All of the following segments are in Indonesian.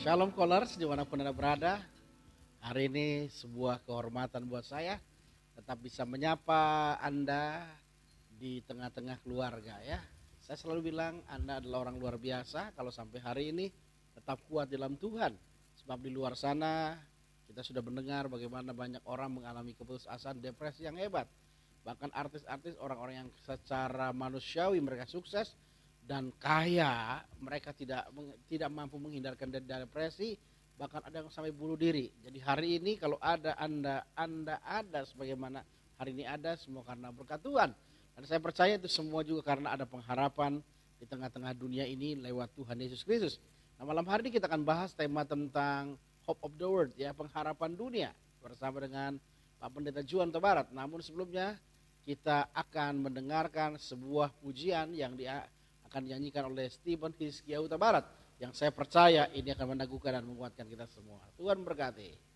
Shalom Callers dimanapun Anda berada. Hari ini sebuah kehormatan buat saya tetap bisa menyapa Anda di tengah-tengah keluarga ya. Saya selalu bilang Anda adalah orang luar biasa kalau sampai hari ini tetap kuat dalam Tuhan. Sebab di luar sana kita sudah mendengar bagaimana banyak orang mengalami keputusasaan, depresi yang hebat. Bahkan artis-artis, orang-orang yang secara manusiawi mereka sukses dan kaya, mereka tidak mampu menghindarkan dari depresi, bahkan ada yang sampai bunuh diri. Jadi hari ini kalau ada Anda ada sebagaimana hari ini ada, semua karena berkat Tuhan. Dan saya percaya itu semua juga karena ada pengharapan di tengah-tengah dunia ini lewat Tuhan Yesus Kristus. Nah, malam hari ini kita akan bahas tema tentang Hope of the World, ya, pengharapan dunia, bersama dengan Pak Pendeta Juan Tabarat. Namun sebelumnya kita akan mendengarkan sebuah pujian yang akan dinyanyikan oleh Stephen Hizkia Huta Barat, yang saya percaya ini akan meneguhkan dan menguatkan kita semua. Tuhan berkati.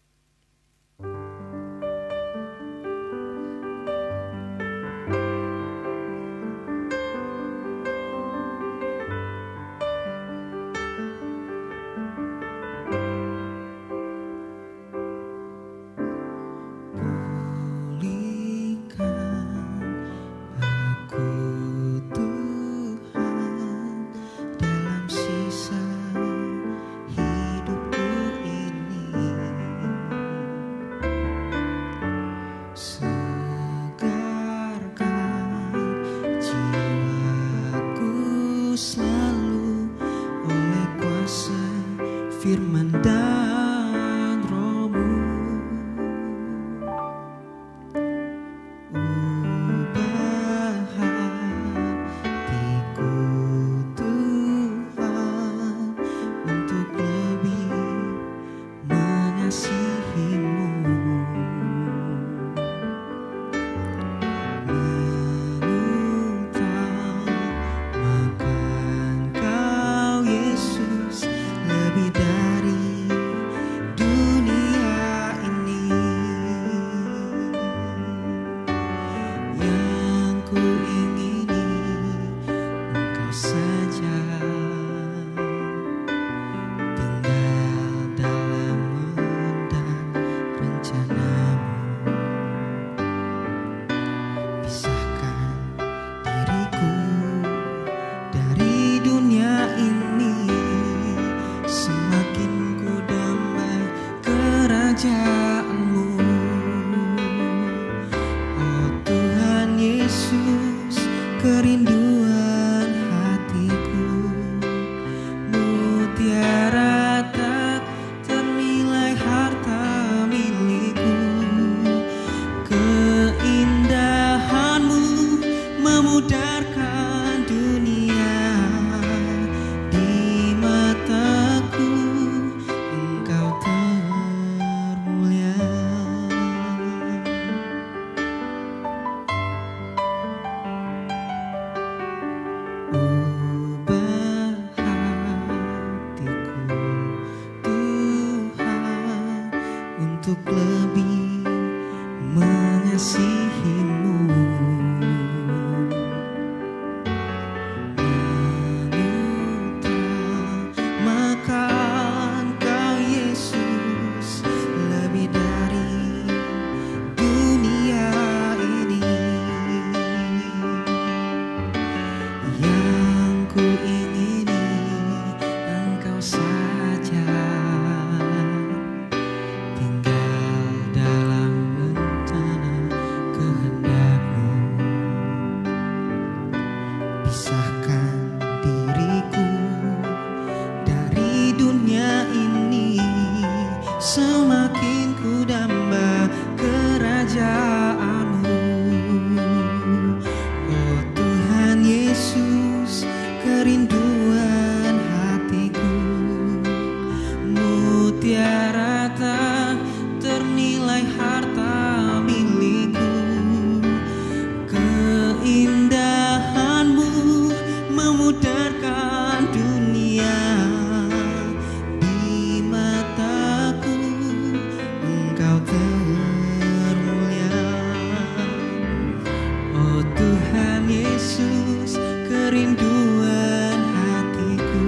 kerinduan hatiku,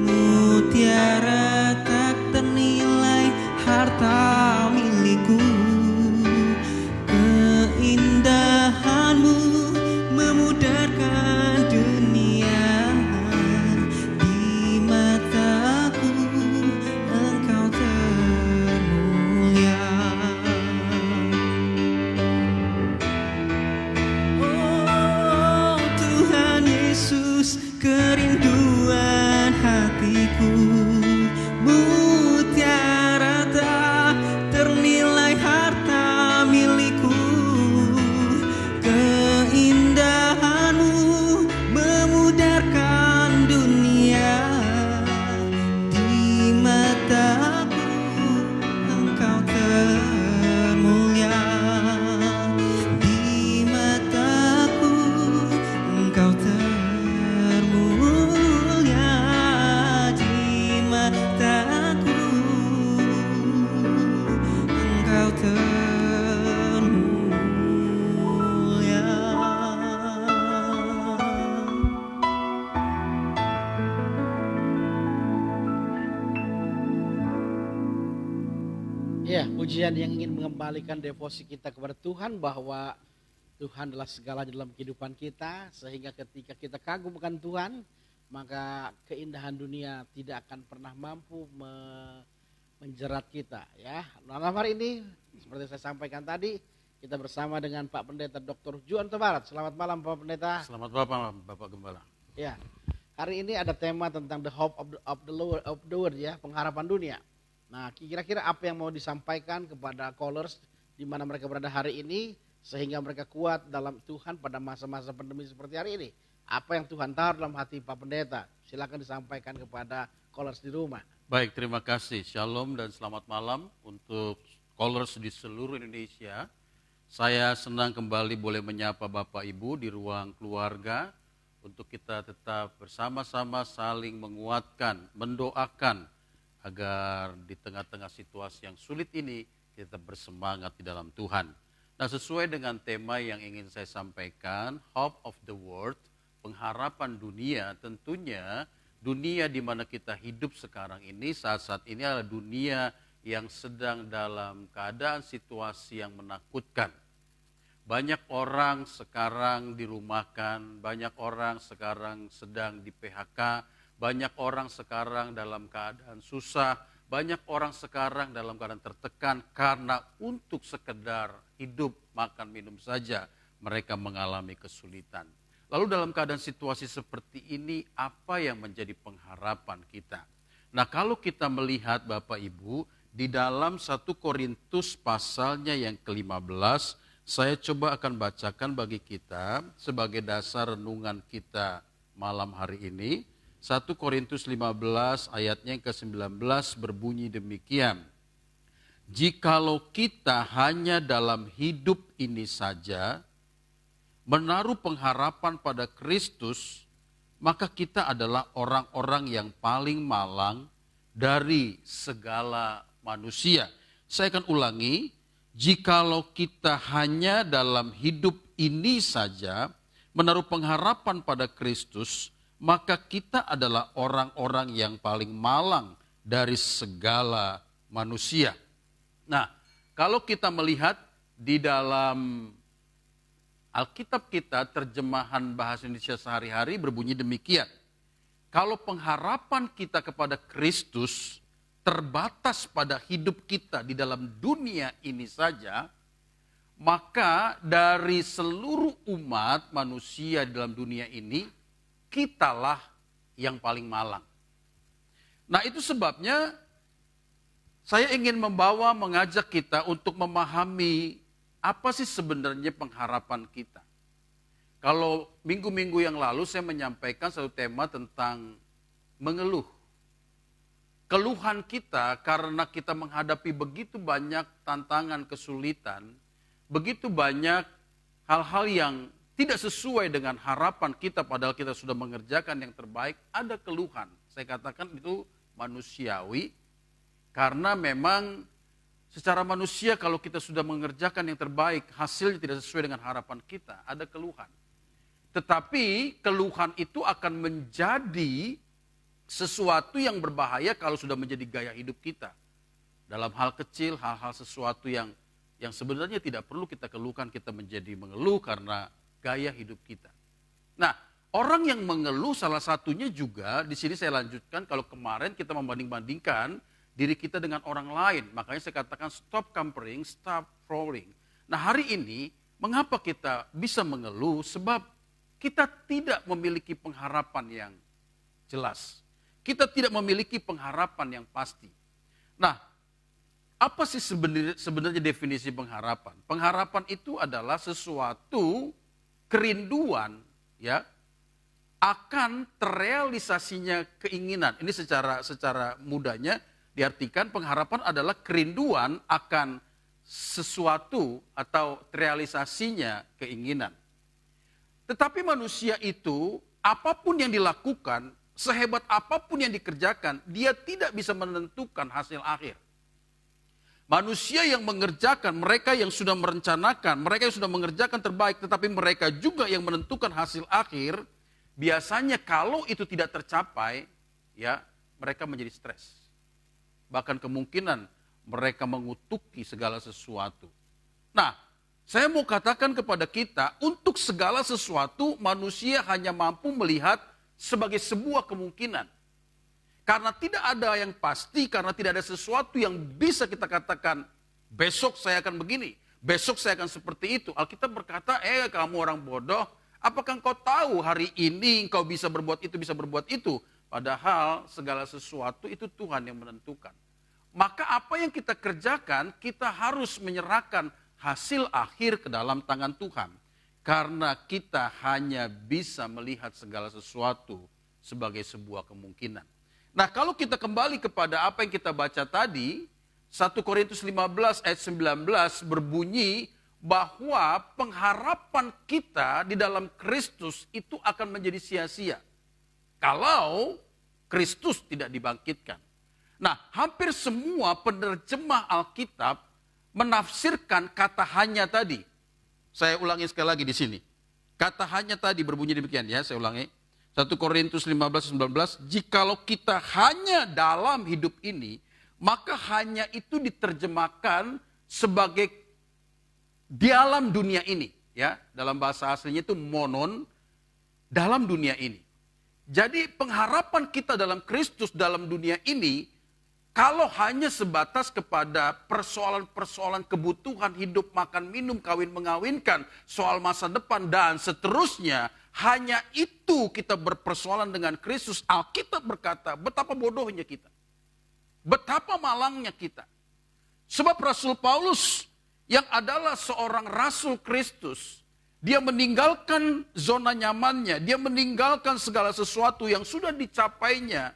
mutiara biarkan dunia di mataku engkau termulia, di mataku engkau termulia, di mataku engkau termulia. Ya, pujian yang ingin mengembalikan devosi kita kepada Tuhan bahwa Tuhan adalah segala dalam kehidupan kita, sehingga ketika kita kagum akan Tuhan, maka keindahan dunia tidak akan pernah mampu menjerat kita, ya. Malam hari ini seperti saya sampaikan tadi, kita bersama dengan Pak Pendeta Dr. Juanto Barat. Selamat malam Pak Pendeta. Selamat malam Bapak Gembala. Ya. Hari ini ada tema tentang the hope of the world, ya, pengharapan dunia. Nah, kira-kira apa yang mau disampaikan kepada callers di mana mereka berada hari ini sehingga mereka kuat dalam Tuhan pada masa-masa pandemi seperti hari ini? Apa yang Tuhan taruh dalam hati Pak Pendeta? Silakan disampaikan kepada callers di rumah. Baik, terima kasih. Shalom dan selamat malam untuk callers di seluruh Indonesia. Saya senang kembali boleh menyapa Bapak Ibu di ruang keluarga untuk kita tetap bersama-sama saling menguatkan, mendoakan agar di tengah-tengah situasi yang sulit ini kita bersemangat di dalam Tuhan. Nah, sesuai dengan tema yang ingin saya sampaikan, Hope of the World, pengharapan dunia, tentunya dunia di mana kita hidup sekarang ini, saat-saat ini adalah dunia yang sedang dalam keadaan situasi yang menakutkan. Banyak orang sekarang dirumahkan, banyak orang sekarang sedang di PHK, banyak orang sekarang dalam keadaan susah, banyak orang sekarang dalam keadaan tertekan karena untuk sekedar hidup, makan, minum saja mereka mengalami kesulitan. Lalu dalam keadaan situasi seperti ini, apa yang menjadi pengharapan kita? Nah, kalau kita melihat Bapak Ibu, di dalam 1 Korintus pasalnya yang ke-15, saya coba akan bacakan bagi kita sebagai dasar renungan kita malam hari ini. 1 Korintus 15 ayatnya yang ke-19 berbunyi demikian. Jikalau kita hanya dalam hidup ini saja menaruh pengharapan pada Kristus, maka kita adalah orang-orang yang paling malang dari segala manusia. Saya akan ulangi, jikalau kita hanya dalam hidup ini saja menaruh pengharapan pada Kristus, maka kita adalah orang-orang yang paling malang dari segala manusia. Nah, kalau kita melihat di dalam Alkitab kita, terjemahan bahasa Indonesia sehari-hari berbunyi demikian. Kalau pengharapan kita kepada Kristus terbatas pada hidup kita di dalam dunia ini saja, maka dari seluruh umat manusia di dalam dunia ini, kitalah yang paling malang. Nah, itu sebabnya saya ingin mengajak kita untuk memahami apa sih sebenarnya pengharapan kita. Kalau minggu-minggu yang lalu saya menyampaikan satu tema tentang mengeluh. Keluhan kita karena kita menghadapi begitu banyak tantangan, kesulitan, begitu banyak hal-hal yang tidak sesuai dengan harapan kita, padahal kita sudah mengerjakan yang terbaik, ada keluhan. Saya katakan itu manusiawi, karena memang secara manusia kalau kita sudah mengerjakan yang terbaik, hasilnya tidak sesuai dengan harapan kita, ada keluhan. Tetapi keluhan itu akan menjadi sesuatu yang berbahaya kalau sudah menjadi gaya hidup kita. Dalam hal kecil, hal-hal sesuatu yang sebenarnya tidak perlu kita keluhkan, kita menjadi mengeluh karena gaya hidup kita. Nah, orang yang mengeluh salah satunya juga, di sini saya lanjutkan, kalau kemarin kita membanding-bandingkan diri kita dengan orang lain, makanya saya katakan stop comparing, stop crawling. Nah, hari ini mengapa kita bisa mengeluh? Sebab kita tidak memiliki pengharapan yang jelas. Kita tidak memiliki pengharapan yang pasti. Nah, apa sih sebenarnya definisi pengharapan? Pengharapan itu adalah sesuatu kerinduan, ya, akan terrealisasinya keinginan. Ini secara mudahnya diartikan pengharapan adalah kerinduan akan sesuatu atau terrealisasinya keinginan. Tetapi manusia itu, apapun yang dilakukan, sehebat apapun yang dikerjakan, dia tidak bisa menentukan hasil akhir. Manusia yang mengerjakan, mereka yang sudah merencanakan, mereka yang sudah mengerjakan terbaik, tetapi mereka juga yang menentukan hasil akhir, biasanya kalau itu tidak tercapai, ya mereka menjadi stres. Bahkan kemungkinan mereka mengutuki segala sesuatu. Nah, saya mau katakan kepada kita, untuk segala sesuatu manusia hanya mampu melihat sebagai sebuah kemungkinan. Karena tidak ada yang pasti, karena tidak ada sesuatu yang bisa kita katakan, besok saya akan begini, besok saya akan seperti itu. Alkitab berkata, kamu orang bodoh, apakah engkau tahu hari ini engkau bisa berbuat itu, bisa berbuat itu? Padahal segala sesuatu itu Tuhan yang menentukan. Maka apa yang kita kerjakan, kita harus menyerahkan hasil akhir ke dalam tangan Tuhan. Karena kita hanya bisa melihat segala sesuatu sebagai sebuah kemungkinan. Nah, kalau kita kembali kepada apa yang kita baca tadi, 1 Korintus 15 ayat 19 berbunyi bahwa pengharapan kita di dalam Kristus itu akan menjadi sia-sia kalau Kristus tidak dibangkitkan. Nah, hampir semua penerjemah Alkitab menafsirkan kata hanya tadi. Saya ulangi sekali lagi di sini. Kata hanya tadi berbunyi demikian ya, saya ulangi. 1 Korintus 15-19, jikalau kita hanya dalam hidup ini, maka hanya itu diterjemahkan sebagai dalam dunia ini. Ya, dalam bahasa aslinya itu monon, dalam dunia ini. Jadi pengharapan kita dalam Kristus dalam dunia ini, kalau hanya sebatas kepada persoalan-persoalan kebutuhan hidup, makan, minum, kawin, mengawinkan, soal masa depan, dan seterusnya, hanya itu kita berpersoalan dengan Kristus. Alkitab berkata, betapa bodohnya kita. Betapa malangnya kita. Sebab Rasul Paulus yang adalah seorang Rasul Kristus, dia meninggalkan zona nyamannya, dia meninggalkan segala sesuatu yang sudah dicapainya,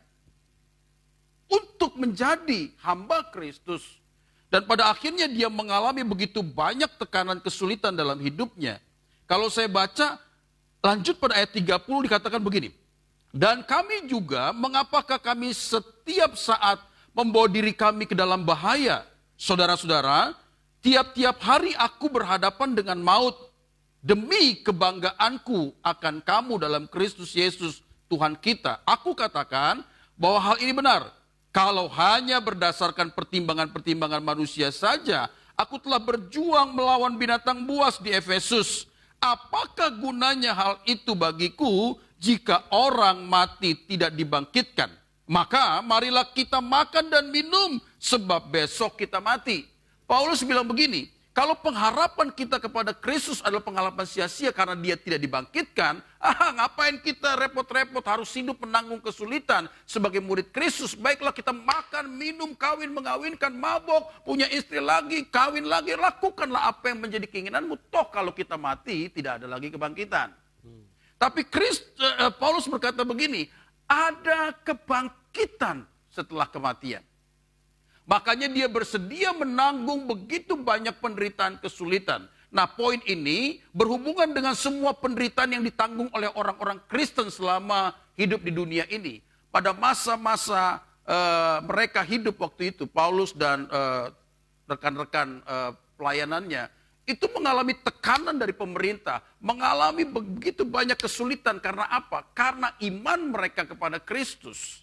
untuk menjadi hamba Kristus. Dan pada akhirnya dia mengalami begitu banyak tekanan kesulitan dalam hidupnya. Kalau saya baca, lanjut pada ayat 30 dikatakan begini. Dan kami juga, mengapakah kami setiap saat membawa diri kami ke dalam bahaya? Saudara-saudara, tiap-tiap hari aku berhadapan dengan maut. Demi kebanggaanku akan kamu dalam Kristus Yesus Tuhan kita. Aku katakan bahwa hal ini benar. Kalau hanya berdasarkan pertimbangan-pertimbangan manusia saja, aku telah berjuang melawan binatang buas di Efesus. Apakah gunanya hal itu bagiku jika orang mati tidak dibangkitkan? Maka marilah kita makan dan minum sebab besok kita mati. Paulus bilang begini, kalau pengharapan kita kepada Kristus adalah pengharapan sia-sia karena dia tidak dibangkitkan, ngapain kita repot-repot harus hidup menanggung kesulitan sebagai murid Kristus? Baiklah kita makan, minum, kawin, mengawinkan, mabok, punya istri lagi, kawin lagi, lakukanlah apa yang menjadi keinginanmu. Toh kalau kita mati tidak ada lagi kebangkitan. Tapi Paulus berkata begini, ada kebangkitan setelah kematian. Makanya dia bersedia menanggung begitu banyak penderitaan kesulitan. Nah, poin ini berhubungan dengan semua penderitaan yang ditanggung oleh orang-orang Kristen selama hidup di dunia ini. Pada masa-masa mereka hidup waktu itu, Paulus dan rekan-rekan pelayanannya, itu mengalami tekanan dari pemerintah, mengalami begitu banyak kesulitan. Karena apa? Karena iman mereka kepada Kristus.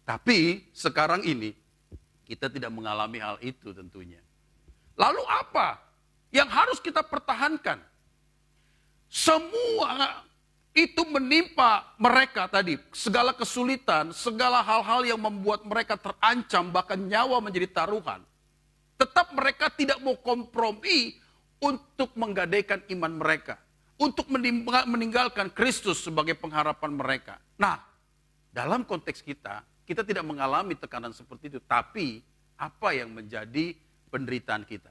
Tapi sekarang ini, kita tidak mengalami hal itu tentunya. Lalu apa yang harus kita pertahankan? Semua itu menimpa mereka tadi. Segala kesulitan, segala hal-hal yang membuat mereka terancam, bahkan nyawa menjadi taruhan. Tetap mereka tidak mau kompromi untuk menggadaikan iman mereka. Untuk meninggalkan Kristus sebagai pengharapan mereka. Nah, dalam konteks kita tidak mengalami tekanan seperti itu. Tapi apa yang menjadi penderitaan kita?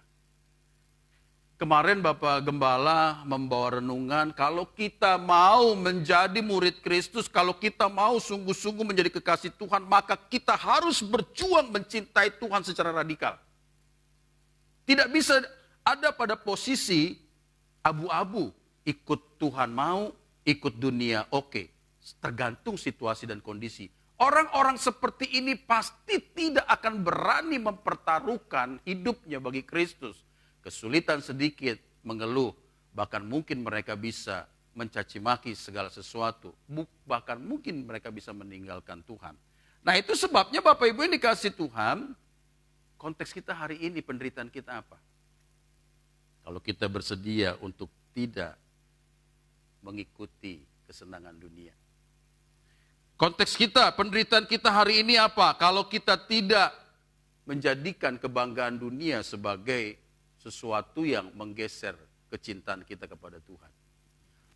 Kemarin Bapak Gembala membawa renungan, kalau kita mau menjadi murid Kristus, kalau kita mau sungguh-sungguh menjadi kekasih Tuhan, maka kita harus berjuang mencintai Tuhan secara radikal. Tidak bisa ada pada posisi abu-abu, ikut Tuhan mau, ikut dunia oke. Tergantung situasi dan kondisi. Orang-orang seperti ini pasti tidak akan berani mempertaruhkan hidupnya bagi Kristus. Kesulitan sedikit, mengeluh, bahkan mungkin mereka bisa mencaci maki segala sesuatu, bahkan mungkin mereka bisa meninggalkan Tuhan. Nah itu sebabnya Bapak Ibu yang dikasih Tuhan, konteks kita hari ini, penderitaan kita apa? Kalau kita bersedia untuk tidak mengikuti kesenangan dunia. Konteks kita, penderitaan kita hari ini apa? Kalau kita tidak menjadikan kebanggaan dunia sebagai sesuatu yang menggeser kecintaan kita kepada Tuhan.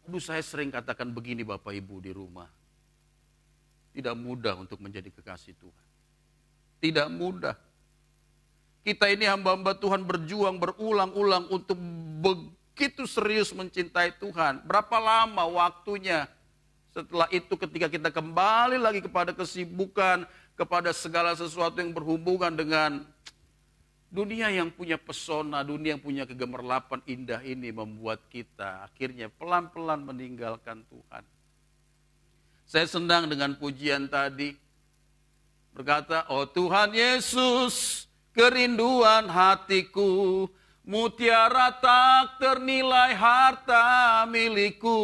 Aduh, saya sering katakan begini Bapak Ibu di rumah. Tidak mudah untuk menjadi kekasih Tuhan. Tidak mudah. Kita ini hamba-hamba Tuhan berjuang berulang-ulang untuk begitu serius mencintai Tuhan. Berapa lama waktunya? Setelah itu ketika kita kembali lagi kepada kesibukan, kepada segala sesuatu yang berhubungan dengan dunia yang punya pesona, dunia yang punya kegemerlapan indah ini membuat kita akhirnya pelan-pelan meninggalkan Tuhan. Saya senang dengan pujian tadi. Berkata, oh Tuhan Yesus, kerinduan hatiku, mutiara tak ternilai harta milikku.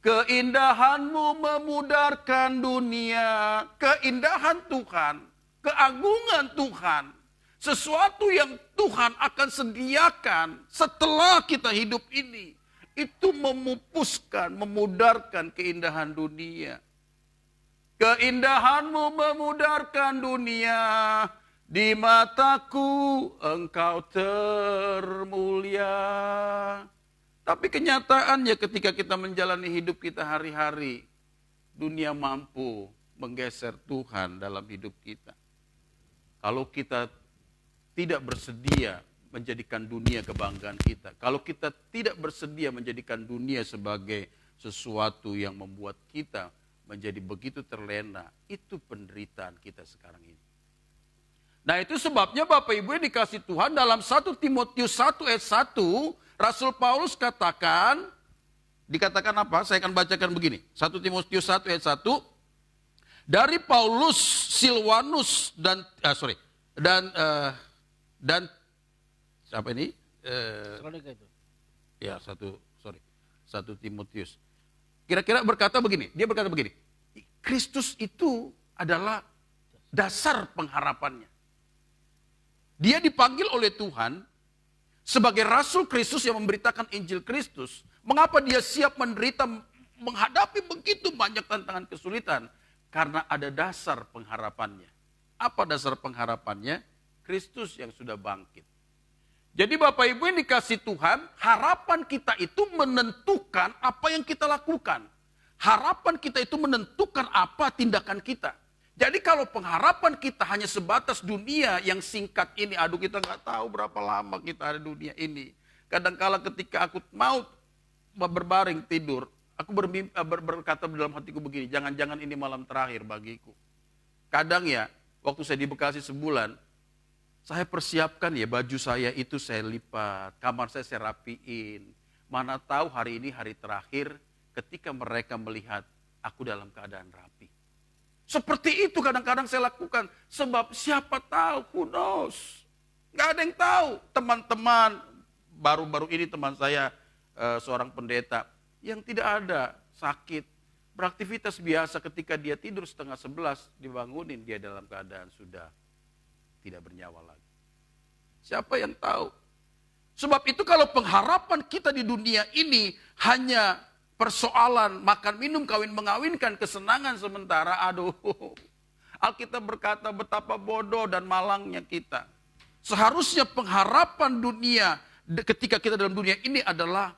Keindahanmu memudarkan dunia, keindahan Tuhan, keagungan Tuhan. Sesuatu yang Tuhan akan sediakan setelah kita hidup ini. Itu memupuskan, memudarkan keindahan dunia. Keindahanmu memudarkan dunia. Di mataku engkau termulia. Tapi kenyataannya ketika kita menjalani hidup kita hari-hari. Dunia mampu menggeser Tuhan dalam hidup kita. Kalau kita tidak bersedia menjadikan dunia kebanggaan kita. Kalau kita tidak bersedia menjadikan dunia sebagai sesuatu yang membuat kita menjadi begitu terlena, itu penderitaan kita sekarang ini. Nah itu sebabnya Bapak Ibu yang dikasih Tuhan dalam 1 Timotius 1 ayat 1, Rasul Paulus katakan, dikatakan apa? Saya akan bacakan begini. 1 Timotius 1 ayat 1, dari Paulus, Silwanus, dan siapa ini? Kronika itu. Ya, 1 Timotius. Kira-kira berkata begini, dia berkata begini. Kristus itu adalah dasar pengharapannya. Dia dipanggil oleh Tuhan sebagai Rasul Kristus yang memberitakan Injil Kristus. Mengapa dia siap menderita menghadapi begitu banyak tantangan kesulitan? Karena ada dasar pengharapannya. Apa dasar pengharapannya? Kristus yang sudah bangkit. Jadi Bapak Ibu yang dikasih Tuhan, harapan kita itu menentukan apa yang kita lakukan. Harapan kita itu menentukan apa tindakan kita. Jadi kalau pengharapan kita hanya sebatas dunia yang singkat ini, aduh kita nggak tahu berapa lama kita ada di dunia ini. Kadangkala ketika aku mau berbaring tidur, aku berkata dalam hatiku begini, jangan-jangan ini malam terakhir bagiku. Kadang ya, waktu saya di Bekasi sebulan, saya persiapkan ya baju saya itu saya lipat, kamar saya rapiin. Mana tahu hari ini hari terakhir ketika mereka melihat aku dalam keadaan rapi. Seperti itu kadang-kadang saya lakukan. Sebab siapa tahu, who knows. Gak ada yang tahu. Teman-teman, baru-baru ini teman saya seorang pendeta yang tidak ada sakit. Beraktivitas biasa ketika dia tidur 10:30 dibangunin dia dalam keadaan sudah tidak bernyawa lagi. Siapa yang tahu? Sebab itu kalau pengharapan kita di dunia ini hanya persoalan makan minum kawin mengawinkan kesenangan sementara, aduh. Alkitab berkata betapa bodoh dan malangnya kita. Seharusnya pengharapan dunia ketika kita dalam dunia ini adalah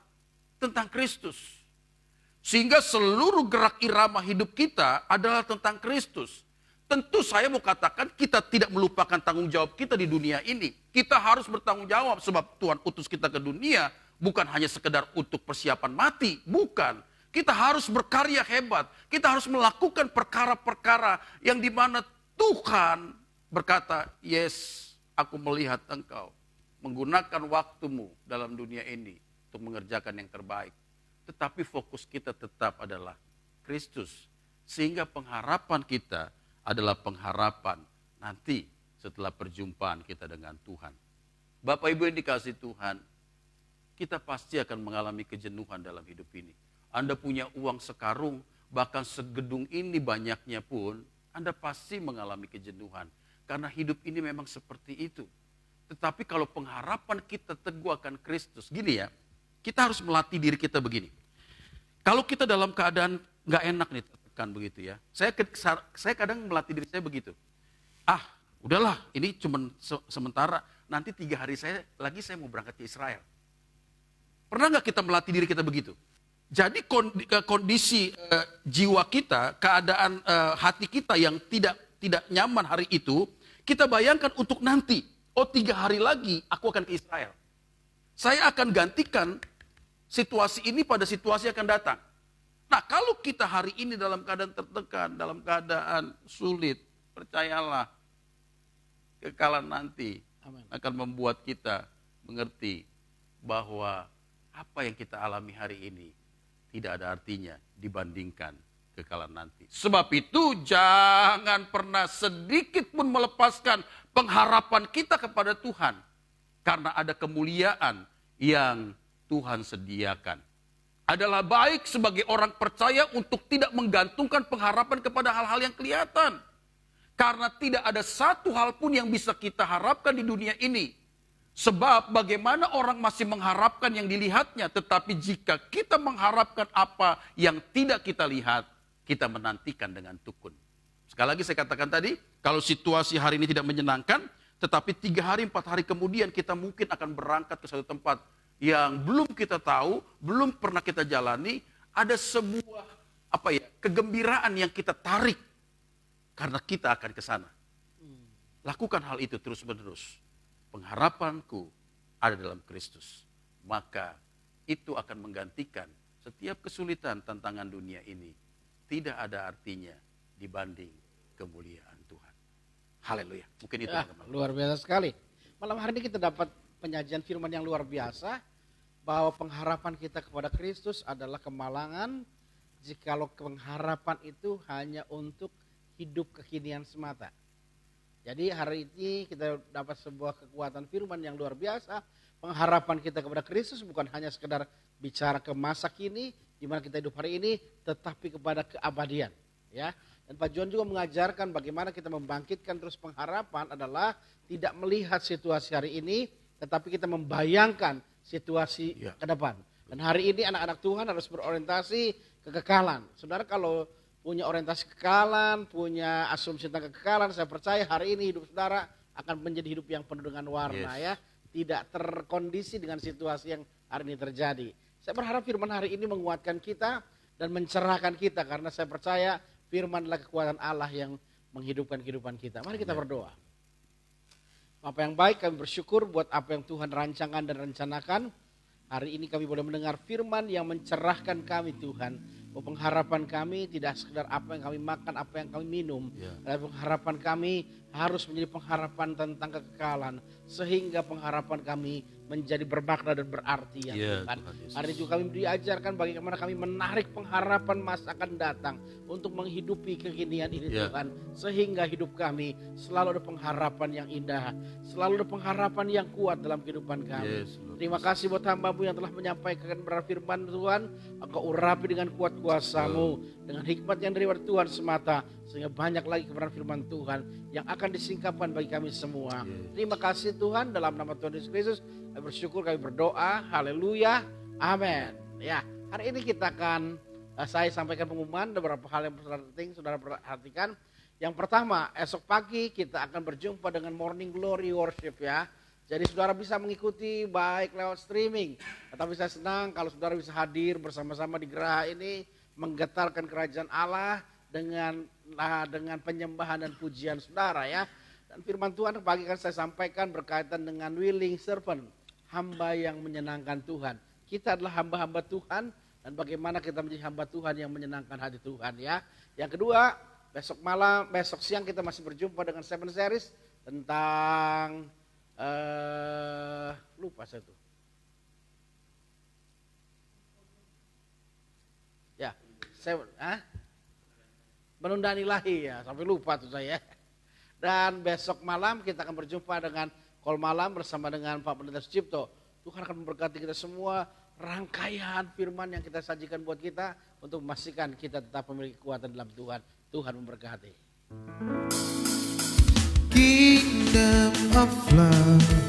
tentang Kristus. Sehingga seluruh gerak irama hidup kita adalah tentang Kristus. Tentu saya mau katakan kita tidak melupakan tanggung jawab kita di dunia ini. Kita harus bertanggung jawab sebab Tuhan utus kita ke dunia bukan hanya sekedar untuk persiapan mati, bukan. Kita harus berkarya hebat, kita harus melakukan perkara-perkara yang dimana Tuhan berkata, yes, aku melihat engkau menggunakan waktumu dalam dunia ini untuk mengerjakan yang terbaik. Tetapi fokus kita tetap adalah Kristus. Sehingga pengharapan kita adalah pengharapan nanti setelah perjumpaan kita dengan Tuhan. Bapak Ibu yang dikasihi Tuhan, kita pasti akan mengalami kejenuhan dalam hidup ini. Anda punya uang sekarung, bahkan segedung ini banyaknya pun, Anda pasti mengalami kejenuhan. Karena hidup ini memang seperti itu. Tetapi kalau pengharapan kita teguh akan Kristus, gini ya, kita harus melatih diri kita begini. Kalau kita dalam keadaan gak enak nih, tertekan begitu ya. Saya kadang melatih diri saya begitu. Udahlah, ini cuma sementara, nanti 3 hari saya mau berangkat ke Israel. Pernah gak kita melatih diri kita begitu? Jadi kondisi jiwa kita, keadaan hati kita yang tidak nyaman hari itu, kita bayangkan untuk nanti. 3 hari lagi aku akan ke Israel. Saya akan gantikan situasi ini pada situasi yang akan datang. Nah, kalau kita hari ini dalam keadaan tertekan, dalam keadaan sulit, percayalah, kekalahan nanti akan membuat kita mengerti bahwa apa yang kita alami hari ini tidak ada artinya dibandingkan kekalahan nanti. Sebab itu jangan pernah sedikit pun melepaskan pengharapan kita kepada Tuhan. Karena ada kemuliaan yang Tuhan sediakan. Adalah baik sebagai orang percaya untuk tidak menggantungkan pengharapan kepada hal-hal yang kelihatan. Karena tidak ada satu hal pun yang bisa kita harapkan di dunia ini. Sebab bagaimana orang masih mengharapkan yang dilihatnya, tetapi jika kita mengharapkan apa yang tidak kita lihat, kita menantikan dengan tekun. Sekali lagi saya katakan tadi, kalau situasi hari ini tidak menyenangkan, tetapi 3 hari, 4 hari kemudian kita mungkin akan berangkat ke satu tempat yang belum kita tahu, belum pernah kita jalani, ada sebuah kegembiraan yang kita tarik karena kita akan ke sana. Lakukan hal itu terus-menerus. Pengharapanku ada dalam Kristus. Maka itu akan menggantikan setiap kesulitan tantangan dunia ini. Tidak ada artinya dibanding kemuliaan Tuhan. Haleluya. Mungkin itu. Luar biasa sekali. Malam hari ini kita dapat penyajian firman yang luar biasa. Bahwa pengharapan kita kepada Kristus adalah kemalangan. Jikalau pengharapan itu hanya untuk hidup kekinian semata. Jadi hari ini kita dapat sebuah kekuatan firman yang luar biasa. Pengharapan kita kepada Kristus bukan hanya sekedar bicara ke masa kini, di mana kita hidup hari ini, tetapi kepada keabadian. Ya. Dan Pak John juga mengajarkan bagaimana kita membangkitkan terus pengharapan adalah tidak melihat situasi hari ini, tetapi kita membayangkan situasi ke depan. Dan hari ini anak-anak Tuhan harus berorientasi kekekalan. Saudara kalau punya orientasi kekekalan, punya asumsi tentang kekekalan, saya percaya hari ini hidup saudara akan menjadi hidup yang penuh dengan warna ya. Tidak terkondisi dengan situasi yang hari ini terjadi. Saya berharap firman hari ini menguatkan kita dan mencerahkan kita. Karena saya percaya firman adalah kekuatan Allah yang menghidupkan kehidupan kita. Mari kita berdoa. Bapa yang baik, kami bersyukur buat apa yang Tuhan rancangkan dan rencanakan. Hari ini kami boleh mendengar firman yang mencerahkan kami Tuhan. Pengharapan kami tidak sekedar apa yang kami makan, apa yang kami minum. Tapi pengharapan kami harus menjadi pengharapan tentang kekekalan. Sehingga pengharapan kami menjadi bermakna dan berarti ya Tuhan. Hari itu kami diajarkan bagaimana kami menarik pengharapan masa akan datang. Untuk menghidupi kekinian ini Tuhan. Sehingga hidup kami selalu ada pengharapan yang indah. Selalu ada pengharapan yang kuat dalam kehidupan kami. Terima kasih buat hamba-Mu yang telah menyampaikan firman Tuhan. Engkau urapi dengan kuat kuasa-Mu. Dengan hikmat yang dari Tuhan semata. Sehingga banyak lagi kebenaran firman Tuhan yang akan disingkapkan bagi kami semua. Terima kasih Tuhan, dalam nama Tuhan Yesus Kristus kami bersyukur, kami berdoa. Haleluya, amin. Ya, hari ini kita akan saya sampaikan pengumuman beberapa hal yang penting saudara perhatikan. Yang pertama, esok pagi kita akan berjumpa dengan Morning Glory Worship ya. Jadi saudara bisa mengikuti baik lewat streaming. Tetapi saya senang kalau saudara bisa hadir bersama-sama di geraha ini, menggetarkan kerajaan Allah dengan penyembahan dan pujian saudara ya. Dan firman Tuhan pagi kan saya sampaikan berkaitan dengan willing servant, hamba yang menyenangkan Tuhan. Kita adalah hamba-hamba Tuhan dan bagaimana kita menjadi hamba Tuhan yang menyenangkan hati Tuhan ya. Yang kedua, besok siang kita masih berjumpa dengan 7 series tentang lupa saya tuh. Ya, penundaan ilahi ya, sampai lupa tuh saya. Dan besok malam kita akan berjumpa dengan call malam bersama dengan Pak Pendeta Sucipto. Tuhan akan memberkati kita semua, rangkaian firman yang kita sajikan buat kita untuk memastikan kita tetap memiliki kekuatan dalam Tuhan. Tuhan memberkati. Kingdom of love.